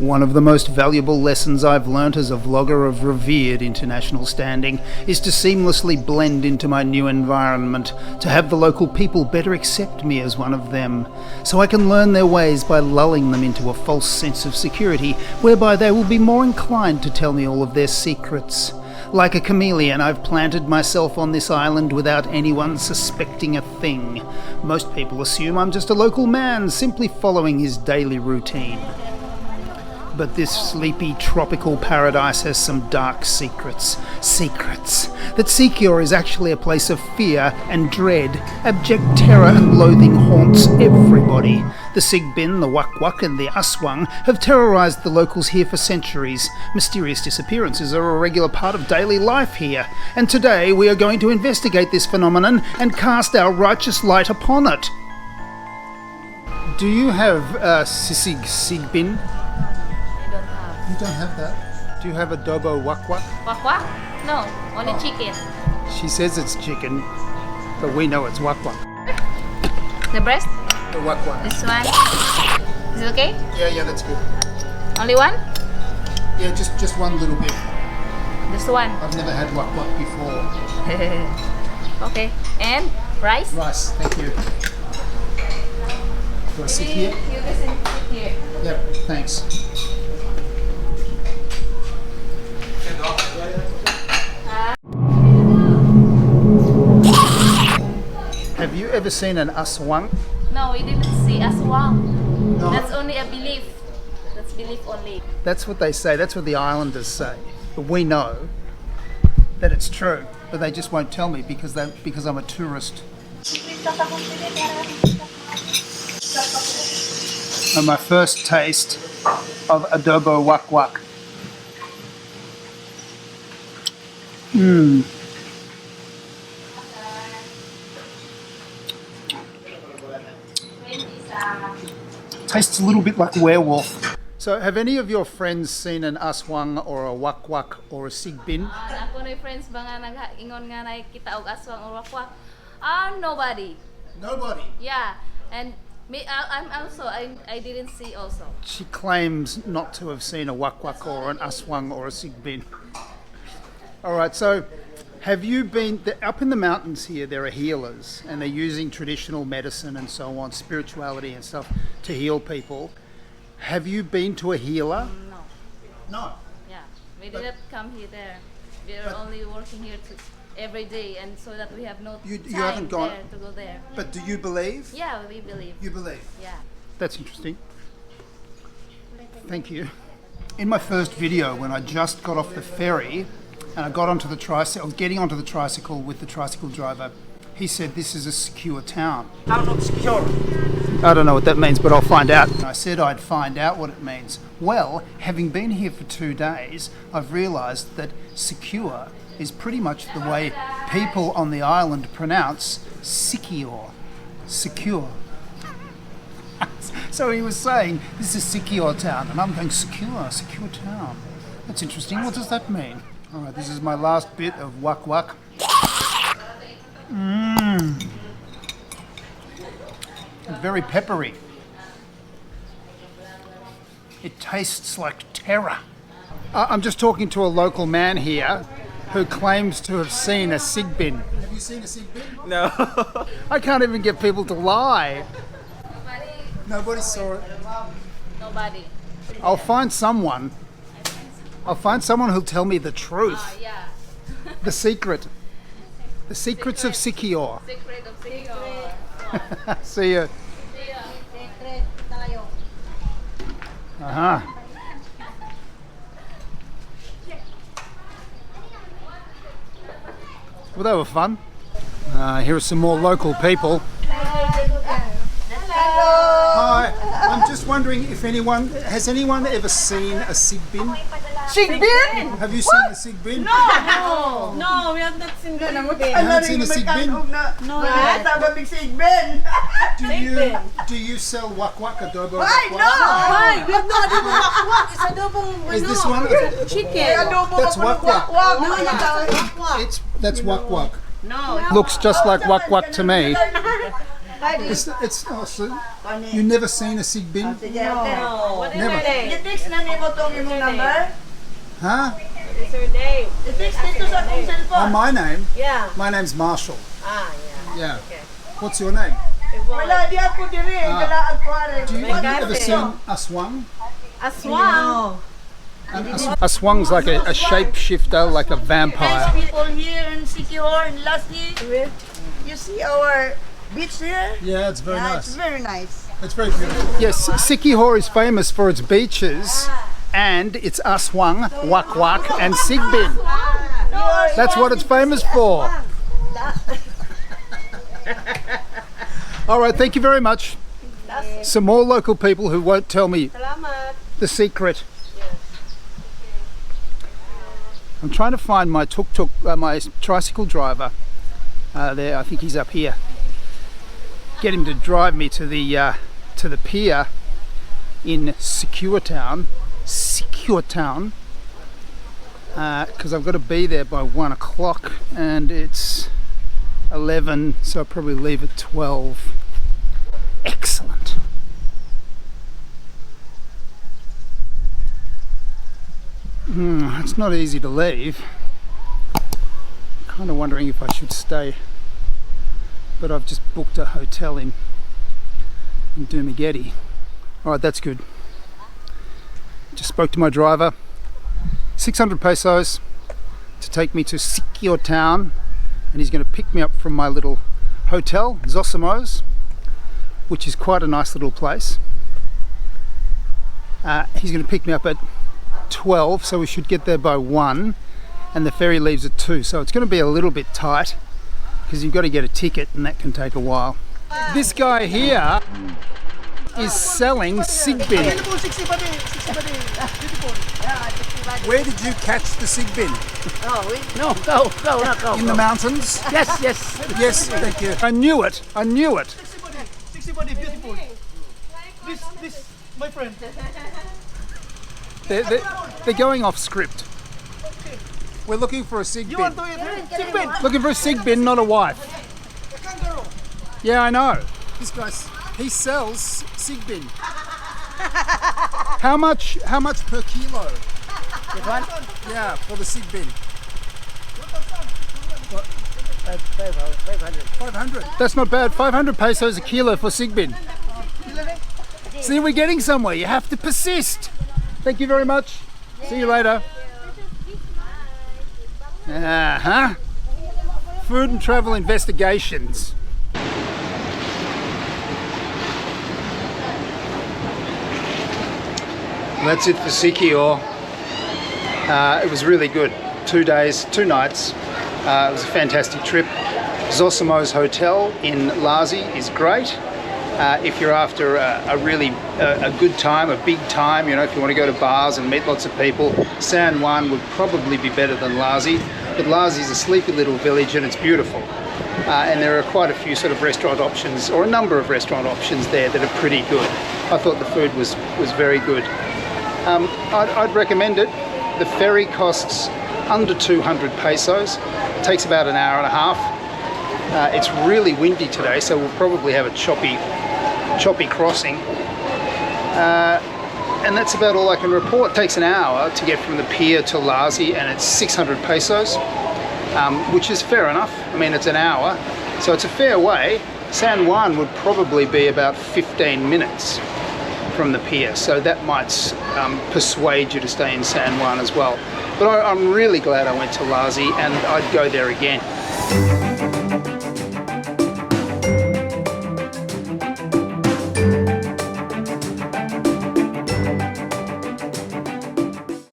One of the most valuable lessons I've learnt as a vlogger of revered international standing is to seamlessly blend into my new environment, to have the local people better accept me as one of them, so I can learn their ways by lulling them into a false sense of security, whereby they will be more inclined to tell me all of their secrets. Like a chameleon, I've planted myself on this island without anyone suspecting a thing. Most people assume I'm just a local man simply following his daily routine. But this sleepy tropical paradise has some dark secrets. Secrets. That Siquijor is actually a place of fear and dread. Abject terror and loathing haunts everybody. The Sigbin, the Wakwak and the Aswang have terrorised the locals here for centuries. Mysterious disappearances are a regular part of daily life here. And today we are going to investigate this phenomenon and cast our righteous light upon it. Do you have Sigbin? You don't have that? Do you have adobo wakwak? Wakwak? No, only chicken. She says it's chicken, but we know it's wakwak. The breast? The wakwak. This one? Is it okay? Yeah, that's good. Only one? Yeah, just one little bit. This one? I've never had wakwak before. Okay. And rice? Rice, thank you. Do I sit here? You can sit here. Yep, thanks. Have you ever seen an aswang? No, we didn't see aswang. No. That's only a belief. That's belief only. That's what they say, that's what the islanders say. But we know that it's true, but they just won't tell me because I'm a tourist. And my first taste of adobo wakwak. Tastes a little bit like werewolf. So have any of your friends seen an aswang or a wakwak or a sigbin? Ako na friends ba nga nag-ingon nga nakita og aswang or wakwak? Nobody. Nobody? Yeah. And me, I didn't see also. She claims not to have seen a wakwak or an aswang or a sigbin. Alright, so have you been, up in the mountains here there are healers and they're using traditional medicine and so on, spirituality and stuff to heal people. Have you been to a healer? No. No. Yeah. We didn't come here there. We are only working here every day and so that we have no You time haven't gone, there to go there. but do you believe? Yeah, we believe. You believe? Yeah. That's interesting. Thank you. In my first video when I just got off the ferry and I got onto the tricycle, I was getting onto the tricycle with the tricycle driver. He said this is a secure town. Town of Siquijor. I don't know what that means, but I'll find out. I said I'd find out what it means. Well, having been here for 2 days, I've realised that secure is pretty much the way people on the island pronounce Siquijor. Secure. So he was saying, this is Siquijor town, and I'm going, secure town. That's interesting. What does that mean? All right, this is my last bit of wakwak. Very peppery. It tastes like terror. I'm just talking to a local man here who claims to have seen a sigbin. Have you seen a sigbin? No. I can't even get people to lie. Nobody saw it. Nobody. I'll find someone. I'll find someone who'll tell me the truth. Yeah. The secret. The secrets of Siquijor. Secret of Siquijor. See ya. Uh-huh. Well, they were fun. Here are some more local people. Hi, I'm just wondering if has anyone ever seen a sigbin? Sigbin? Have you seen a sigbin? No. No, we have not seen the You haven't seen a sigbin? No. Do you sell wakwak, adobo Why? wakwak? No. Why? We have not done wakwak. It's adobo. Is this one? Chicken. That's wakwak. No, That's wakwak. no. Looks just like wakwak to me. It's awesome. You never seen a sigbin? No. Never. I-fix na nimo tong imong number. Huh? What's her name? I-fix dito sa akong Oh, cellphone. my name? Yeah. My name's Marshall. Ah, yeah. Yeah. What's your name? Wala, di ako diri. Galaan ko rin. Do you, have you ever Magkano? seen Aswang? Aswang. Aswang's like a shapeshifter, like a Nice vampire. people here in Siquijor and Lazi. You see our beach here? Yeah, it's very Yeah, it's nice. very nice. It's very beautiful. Yes, Siquijor is famous for its beaches, and it's Aswang, Wakwak, and Sigbin. That's what it's famous for. All right, thank you very much. Some more local people who won't tell me Salamat. the secret. I'm trying to find my tuk-tuk, my tricycle driver. There, I think he's up here. Get him to drive me to the pier in Siquijor Town, because I've got to be there by 1 o'clock, and it's 11, so I'll probably leave at 12. Excellent. It's not easy to leave. Kind of wondering if I should stay, but I've just booked a hotel in Dumageddon. All right, that's good. Just spoke to my driver. 600 pesos to take me to Siquijor Town, and he's going to pick me up from my little hotel, Zosimo's, which is quite a nice little place. He's going to pick me up at 12, so we should get there by 1, and the ferry leaves at 2, so it's going to be a little bit tight because you've got to get a ticket, and that can take a while. This guy here is selling Sigbin. Where did you catch the Sigbin? No, go. In the mountains? Yes. Yes, thank you. I knew it. 60 beautiful. This, my friend. They're going off script. We're looking for a Sigbin. Looking for a Sigbin, not a wife. Yeah, I know. This guy, he sells Sigbin. How much Per kilo? Yeah, for the Sigbin. 500. That's not bad. 500 pesos a kilo for Sigbin. See, we're getting somewhere. You have to persist. Thank you very much. See you later. Food and travel investigations. That's it for Siquijor. It was really good. 2 days, 2 nights. It was a fantastic trip. Zosimo's Hotel in Lazi is great. If you're after a really good time, a big time, you know, if you want to go to bars and meet lots of people, San Juan would probably be better than Lazi. But Lazi is a sleepy little village and it's beautiful. And there are quite a few sort of restaurant options, or a number of restaurant options there that are pretty good. I thought the food was very good. I'd recommend it. The ferry costs under 200 pesos. It takes about an hour and a half. It's really windy today, so we'll probably have a choppy crossing. And that's about all I can report. It takes an hour to get from the pier to Lazi, and it's 600 pesos, which is fair enough. I mean, it's an hour, so it's a fair way. San Juan would probably be about 15 minutes from the pier, so that might persuade you to stay in San Juan as well. But I'm really glad I went to Lazi, and I'd go there again.